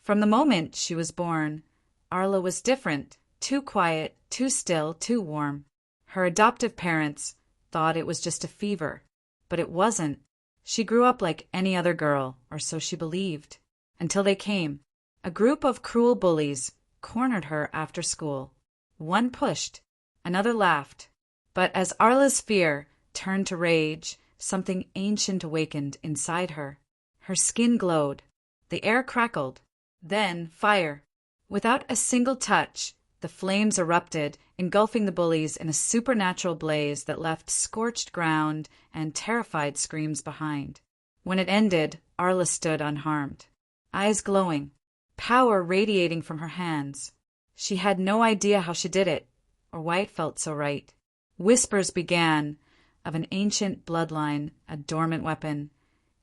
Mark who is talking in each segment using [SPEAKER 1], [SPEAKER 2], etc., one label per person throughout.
[SPEAKER 1] From the moment she was born, Arla was different, too quiet, too still, too warm. Her adoptive parents thought it was just a fever, but it wasn't. She grew up like any other girl, or so she believed, until they came. A group of cruel bullies cornered her after school. One pushed, another laughed. But as Arla's fear turned to rage, something ancient awakened inside her. Her skin glowed. The air crackled. Then fire. Without a single touch, the flames erupted, engulfing the bullies in a supernatural blaze that left scorched ground and terrified screams behind. When it ended, Arla stood unharmed, eyes glowing, power radiating from her hands. She had no idea how she did it, or why it felt so right. Whispers began of an ancient bloodline, a dormant weapon,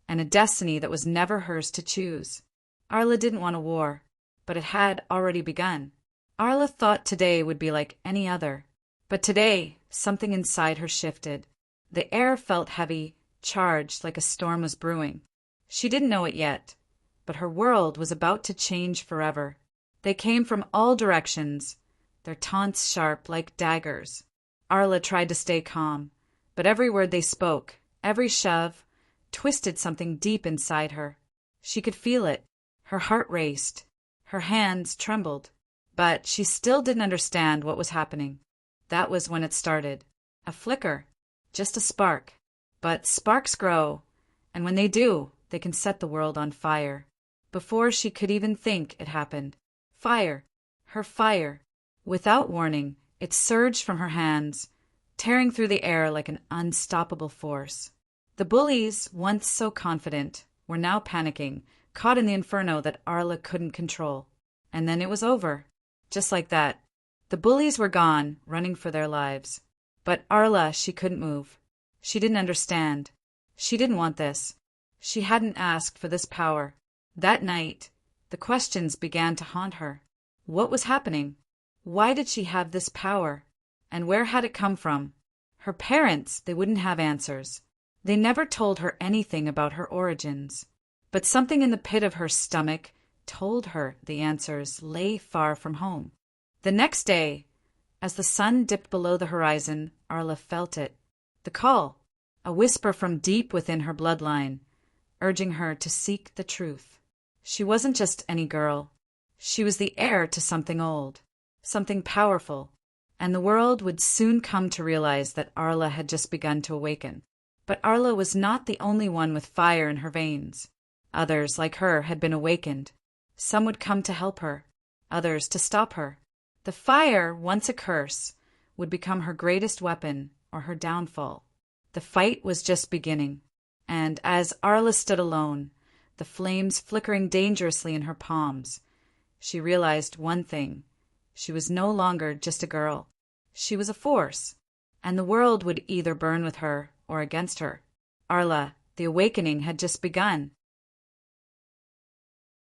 [SPEAKER 1] and a destiny that was never hers to choose. Arla didn't want a war, but it had already begun. Arla thought today would be like any other. But today, something inside her shifted. The air felt heavy, charged like a storm was brewing. She didn't know it yet, but her world was about to change forever. They came from all directions, their taunts sharp like daggers. Arla tried to stay calm, but every word they spoke, every shove, twisted something deep inside her. She could feel it. Her heart raced. Her hands trembled. But she still didn't understand what was happening. That was when it started. A flicker. Just a spark. But sparks grow, and when they do, they can set the world on fire. Before she could even think, it happened. Fire. Her fire. Without warning, it surged from her hands, tearing through the air like an unstoppable force. The bullies, once so confident, were now panicking, caught in the inferno that Arla couldn't control. And then it was over. Just like that. The bullies were gone, running for their lives. But Arla, she couldn't move. She didn't understand. She didn't want this. She hadn't asked for this power. That night, the questions began to haunt her. What was happening? Why did she have this power? And where had it come from? Her parents, they wouldn't have answers. They never told her anything about her origins. But something in the pit of her stomach told her the answers lay far from home. The next day, as the sun dipped below the horizon, Arla felt it. The call, a whisper from deep within her bloodline, urging her to seek the truth. She wasn't just any girl. She was the heir to something old, something powerful, and the world would soon come to realize that Arla had just begun to awaken. But Arla was not the only one with fire in her veins. Others, like her, had been awakened. Some would come to help her, others to stop her. The fire, once a curse, would become her greatest weapon or her downfall. The fight was just beginning, and as Arla stood alone, the flames flickering dangerously in her palms, she realized one thing. She was no longer just a girl. She was a force, and the world would either burn with her or against her. Arla, the awakening had just begun.